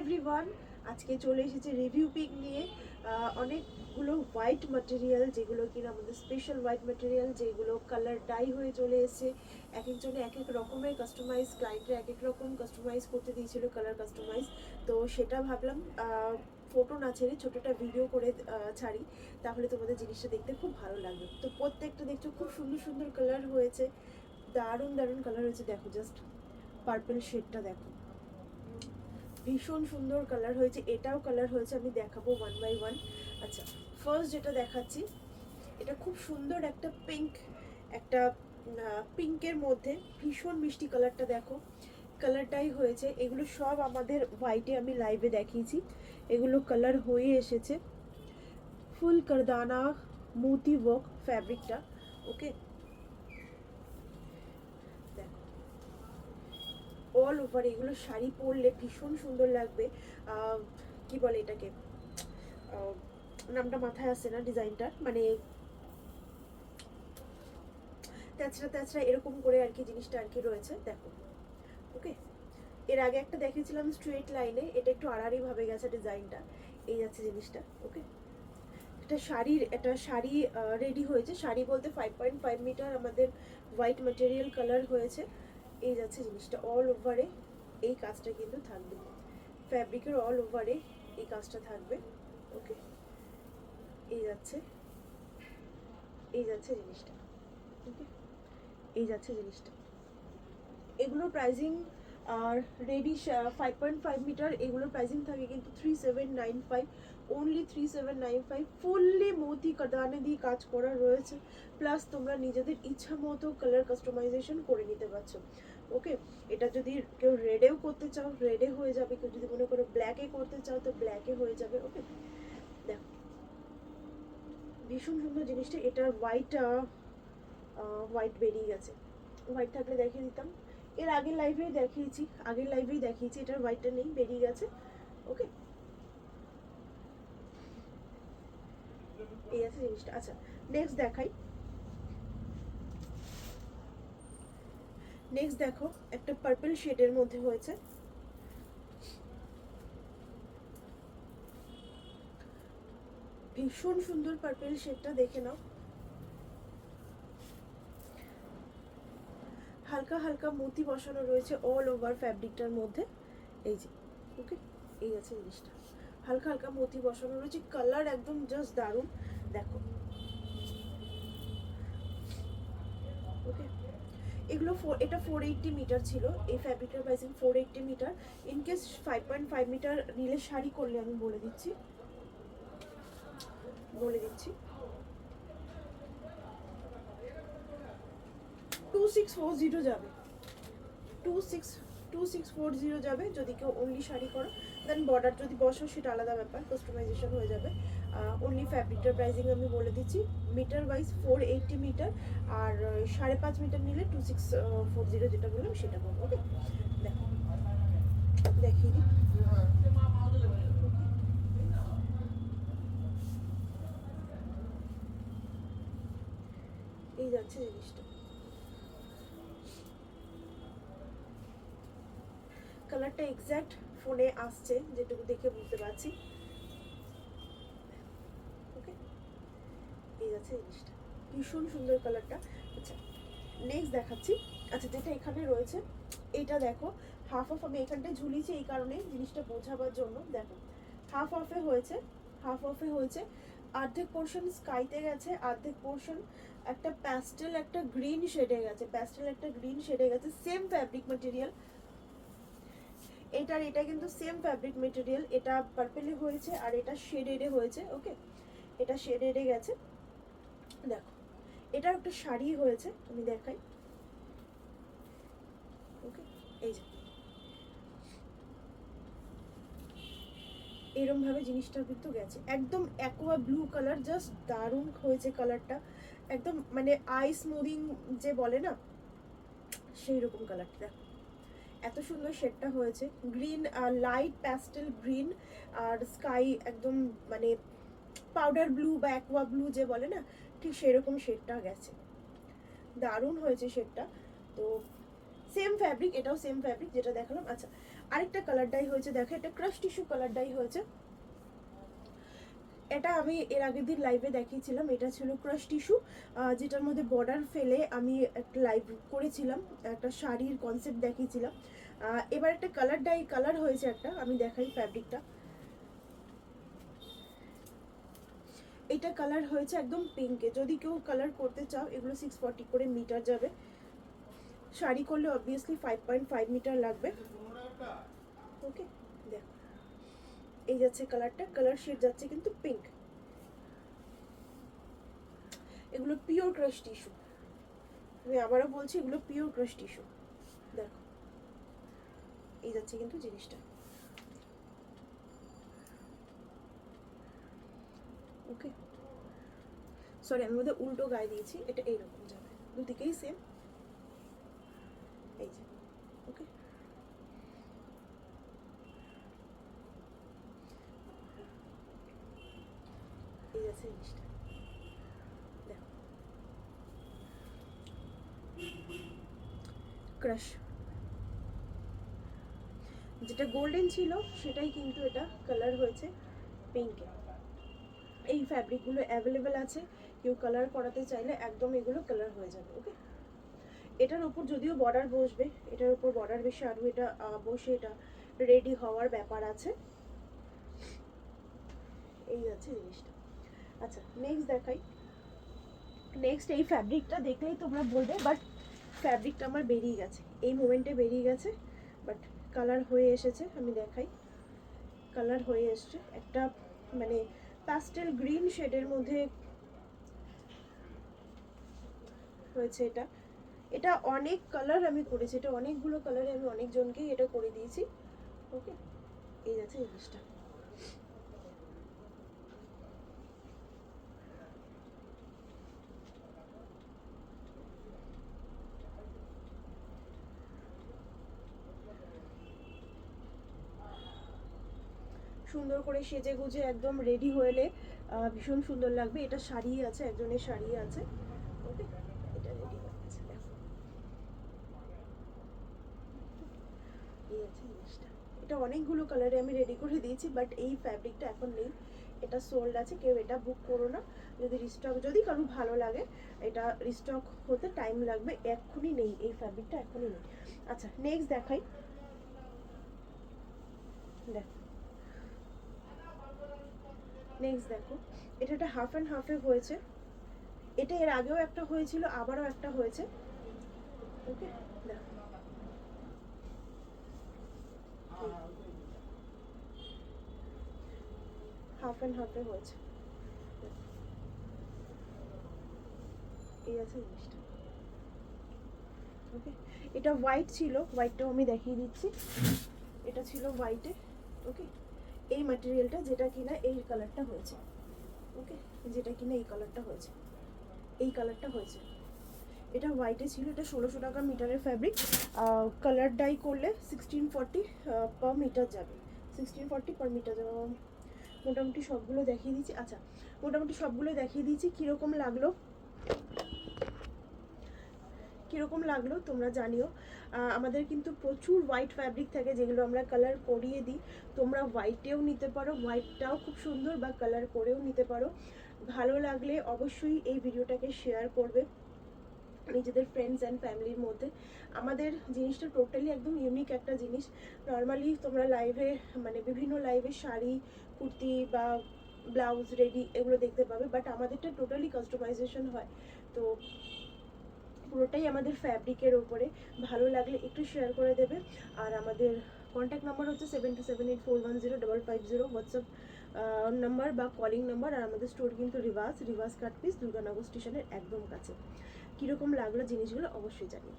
Everyone, আজকে চলে এসেছে রিভিউ পিক নিয়ে। অনেকগুলো হোয়াইট ম্যাটেরিয়াল, যেগুলো কিনা আমাদের স্পেশাল হোয়াইট ম্যাটেরিয়াল, যেগুলো কালার ডাই হয়ে চলে এসেছে। এক একজনে এক এক রকমের কাস্টমাইজ, ক্লায়েন্টরা এক এক রকম কাস্টমাইজ করতে দিয়েছিল, কালার কাস্টমাইজ। তো সেটা ভাবলাম ফটো না ছেড়ে ছোটোটা ভিডিও করে ছাড়ি, তাহলে তোমাদের জিনিসটা দেখতে খুব ভালো লাগবে। তো প্রত্যেকটা দেখছো খুব সুন্দর সুন্দর কালার হয়েছে, দারুণ দারুণ কালার হয়েছে। দেখো জাস্ট পার্পল শেডটা দেখো, ভীষণ সুন্দর কালার হয়েছে। এটাও কালার হয়েছে, আমি দেখাবো ওয়ান বাই ওয়ান। আচ্ছা, ফার্স্ট যেটা দেখাচ্ছি, এটা খুব সুন্দর একটা পিঙ্ক, একটা পিঙ্কের মধ্যে ভীষণ মিষ্টি কালারটা দেখো, কালারটাই হয়েছে। এগুলো সব আমাদের হোয়াইটে আমি লাইভে দেখিয়েছি, এগুলো কালার হয়ে এসেছে। ফুল কারদানা মোতি ওয়ার্ক ফ্যাব্রিকটা, ওকে। দেখো অল ওভার এগুলো শাড়ি পরলে ভীষণ সুন্দর লাগবে। কি বলে এটাকে, নামটা মাথায় আসছে না ডিজাইনটার, মানে তেচড়া তেচড়া এরকম করে আর কি জিনিসটা আর কি রয়েছে, দেখো, ওকে। এর আগে একটা দেখেছিলাম স্ট্রেট লাইনে, এটা একটু আড়াআড়ি ভাবে গেছে ডিজাইনটা, এই যাচ্ছে জিনিসটা, ওকে। এটা শাড়ি রেডি হয়েছে, শাড়ি বলতে 5.5 মিটার আমাদের হোয়াইট ম্যাটেরিয়াল কালার হয়েছে, এই যাচ্ছে জিনিসটা। অল ওভারে এই কাজটা কিন্তু থাকবে, ফ্যাব্রিকের অল ওভারে এই কাজটা থাকবে, ওকে। এই যাচ্ছে, এই যাচ্ছে জিনিসটা, ওকে। এই যাচ্ছে জিনিসটা। এগুলোর প্রাইজিং আর রেডি 5.5 মিটার, এগুলোর প্রাইজিং থাকে কিন্তু 3795, অনলি 3795। ফুললি মোতি কাদানে দিয়ে কাজ করা রয়েছে, প্লাস তোমরা নিজেদের ইচ্ছা মতো কালার কাস্টমাইজেশন করে নিতে পারছো, ওকে। এটা যদি কেউ রেডেও করতে চাও রেডে হয়ে যাবে, কেউ যদি মনে করো ব্ল্যাকে করতে চাও তো ব্ল্যাকে হয়ে যাবে, ওকে। দেখো ভীষণ সুন্দর জিনিসটা। এটার হোয়াইট বেরিয়ে গেছে, হোয়াইট থাকলে দেখিয়ে দিতাম। এর আগের লাইভেই দেখিয়েছি, এটার হোয়াইটটা নেই, বেরিয়ে গেছে, ওকে। এই আছে জিনিসটা। আচ্ছা, নেক্সট দেখাই। নেক্সট দেখো, একটা পার্পল শেডের মধ্যে হয়েছে, ভীষণ সুন্দর পার্পল শেডটা, দেখে নাও। হালকা হালকা মোতি বসানো রয়েছে অল ওভার ফ্যাব্রিকটার মধ্যে, এই যে, ওকে। এই আছে জিনিসটা, হালকা হালকা মোতি বসানো রয়েছে, কালার একদম জাস্ট দারুণ, দেখো, ওকে। এগুলো এটা 480 মিটার ছিল, এই ফ্যাব্রিকের প্রাইসিং 480 মিটার। ইনকেস 5.5 মিটার নিলে শাড়ি করলে আমি বলে দিচ্ছি 2640 যাবে, 2640 যাবে যদি কেউ অনলি শাড়ি করো। দেন বর্ডার যদি বসো সেটা আলাদা ব্যাপার, কাস্টমাইজেশন হয়ে যাবে। অনলি ফ্যাব্রিকটার প্রাইসিং আমি বলে দিচ্ছি, মিটার ওয়াইজ 480 মিটার, আর 5.5 মিটার নিলে 2640 যেটা বললাম সেটা বলবো, ওকে। দেখো দেখিয়ে দিই, এই যাচ্ছে জিনিসটা। কালারটা এক্স্যাক্ট ফোনে আসছে, যেটুকু দেখে বুঝতে পারছি, ওকে। এই যাচ্ছে জিনিসটা, ভীষণ সুন্দর কালারটা। আচ্ছা, নেক্সট দেখাচ্ছি। আচ্ছা, যেটা এখানে রয়েছে এটা দেখো, হাফ অফ আমি এখানটায় ঝুলিয়েছি এই কারণে জিনিসটা বোঝাবার জন্য। দেখো হাফ অফে হয়েছে, অর্ধেক পোর্শন স্কাইতে গেছে, অর্ধেক পোর্শন একটা প্যাস্টেল একটা গ্রিন শেডে গেছে, সেম ফ্যাব্রিক ম্যাটেরিয়াল। এটা কিন্তু সেম ফ্যাব্রিক মেটেরিয়াল, এটা পার্পেলে হয়েছে আর এটা শেডেডে হয়েছে, ওকে। এটা শেডেডে গেছে, দেখো এটার একটা শাড়ি হয়েছে, আমি দেখাই, ওকে। এই যে এরম ভাবে জিনিসটা কিন্তু গেছে, একদম অ্যাকোয়া ব্লু কালার, জাস্ট দারুণ হয়েছে কালারটা, একদম মানে আই স্মুদিং যে বলে না সেই রকম কালারটা। দেখো এত সুন্দর শেডটা হয়েছে, গ্রিন, লাইট প্যাস্টেল গ্রিন আর স্কাই একদম মানে পাউডার ব্লু বা অ্যাকোয়া ব্লু যে বলে না, ঠিক সেরকম শেডটা গেছে, দারুণ হয়েছে শেডটা। তো সেম ফ্যাব্রিক, এটাও সেম ফ্যাব্রিক যেটা দেখালাম। আচ্ছা, আরেকটা কালার ডাই হয়েছে, দেখো এটা ক্রাশ টিস্যু কালার ডাই হয়েছে। এটা আমি এর আগের দিন লাইভে দেখিয়েছিলাম, এটা ছিল ক্রাশ টিস্যু, যেটার মধ্যে বর্ডার ফেলে আমি একটা লাইভ করেছিলাম, একটা শাড়ির কনসেপ্ট দেখিয়েছিলাম। এবার একটা কালার ডাই কালার হয়েছে একটা, আমি দেখাই ফ্যাব্রিকটা। এটা কালার হয়েছে একদম পিঙ্কে। যদি কেউ কালার করতে চাও, এগুলো 640 করে মিটার যাবে। শাড়ি করলে অবভিয়াসলি 5.5 মিটার লাগবে। ওকে, দেখো এই যাচ্ছে কালারটা, কালার শেড যাচ্ছে কিন্তু পিঙ্ক। এগুলো পিওর ক্রাশ টিস্যু, আমি আবারও বলছি এগুলো পিওর ক্রাশ টিস্যু। দেখো এই যাচ্ছে কিন্তু জিনিসটা। ওকে, সরি আমি মধ্যে উল্টো গায়ে দিয়েছি, এটা এইরকম যাবে, দুদিকেই সেম। এই যে ওকে, এই যাচ্ছে জিনিসটা। দেখো ক্রাশ, যেটা গোল্ডেন ছিল সেটাই কিন্তু এটা কালার হয়েছে পিঙ্কে। এই ফ্যাব্রিকগুলো অ্যাভেলেবেল আছে, কেউ কালার করাতে চাইলে একদম এগুলো কালার হয়ে যাবে। ওকে, এটার উপর যদিও বর্ডার বসবে, এটার উপর বর্ডার বেশি আরও এটা বসে এটা রেডি হওয়ার ব্যাপার আছে। এই আছে জিনিসটা। আচ্ছা নেক্সট দেখাই। নেক্সট এই ফ্যাব্রিকটা দেখলেই তোমরা বলবে, বাট ফ্যাব্রিকটা আমার বেরিয়ে গেছে, এই মোমেন্টে বেরিয়ে গেছে, বাট কালার হয়ে এসেছে। আমি দেখাই, কালার হয়ে এসছে একটা মানে প্যাস্টেল গ্রিন শেডের মধ্যে হয়েছে এটা। এটা অনেক কালার আমি করেছি, এটা অনেকগুলো কালারে আমি অনেকজনকেই এটা করে দিয়েছি। ওকে, এই যাচ্ছে জিনিসটা। সুন্দর করে সেজে গুজে একদম রেডি হলে ভীষণ সুন্দর লাগবে। এটা শাড়ি আছে, একজনের শাড়ি আছে। ওকে, এটা রেডি হয়ে গেছে, দেখো এই আছে জিনিসটা। এটা অনেকগুলো কালারে আমি রেডি করে দিয়েছি, বাট এই ফ্যাব্রিকটা এখন নেই, এটা সোল্ড আছে, কেউ এটা বুক করো না। যদি রিস্টক, যদি কারো ভালো লাগে, এটা রিস্টক হতে টাইম লাগবে, এক্ষুনি নেই এই ফ্যাব্রিকটা, এখনই নেই। আচ্ছা নেক্সট দেখাই, দেখো নেক্সট দেখো, এটা একটা হাফ অ্যান্ড হাফে হয়েছে। এটা এর আগেও একটা হয়েছিল, আবারও একটা হয়েছে। ওকে, দেখো হাফ অ্যান্ড হাফে হয়েছে। এই আছে জিনিসটা। ওকে, এটা হোয়াইট ছিল, হোয়াইটটাও আমি দেখিয়ে দিচ্ছি। এটা ছিল হোয়াইটে। ওকে, এই ম্যাটেরিয়ালটা যেটা কিনা এই কালারটা হয়েছে। ওকে, যেটা কিনা এই কালারটা হয়েছে, এই কালারটা হয়েছে। এটা হোয়াইটে ছিল, এটা 1600 টাকা মিটারের ফ্যাব্রিক। কালার ডাই করলে 1640 পার মিটার যাবে, 1640 পার মিটার যাবে। মোটামুটি সবগুলো দেখিয়ে দিয়েছি। আচ্ছা মোটামুটি সবগুলো দেখিয়ে দিয়েছি, কীরকম লাগলো কীরকম লাগলো তোমরা জানিও। আমাদের কিন্তু প্রচুর হোয়াইট ফ্যাব্রিক থাকে যেগুলো আমরা কালার করিয়ে দিই, তোমরা হোয়াইটেও নিতে পারো, হোয়াইটটাও খুব সুন্দর, বা কালার করেও নিতে পারো। ভালো লাগলে অবশ্যই এই ভিডিওটাকে শেয়ার করবে নিজেদের ফ্রেন্ডস অ্যান্ড ফ্যামিলির মধ্যে। আমাদের জিনিসটা টোটালি একদম ইউনিক একটা জিনিস। নর্মালি তোমরা লাইভে মানে বিভিন্ন লাইভে শাড়ি, কুর্তি বা ব্লাউজ রেডি এগুলো দেখতে পাবে, বাট আমাদেরটা টোটালি কাস্টমাইজেশন হয়, তো পুরোটাই আমাদের ফ্যাব্রিকের ওপরে। ভালো লাগলে একটু শেয়ার করে দেবে। আর আমাদের কন্ট্যাক্ট নাম্বার হচ্ছে 7278410550, হোয়াটসঅ্যাপ নাম্বার বা কলিং নাম্বার। আর আমাদের স্টোর কিন্তু রিভার্স কাট পিস, দুর্গানগর স্টেশনের একদম কাছে। কীরকম লাগলো জিনিসগুলো অবশ্যই জানিও।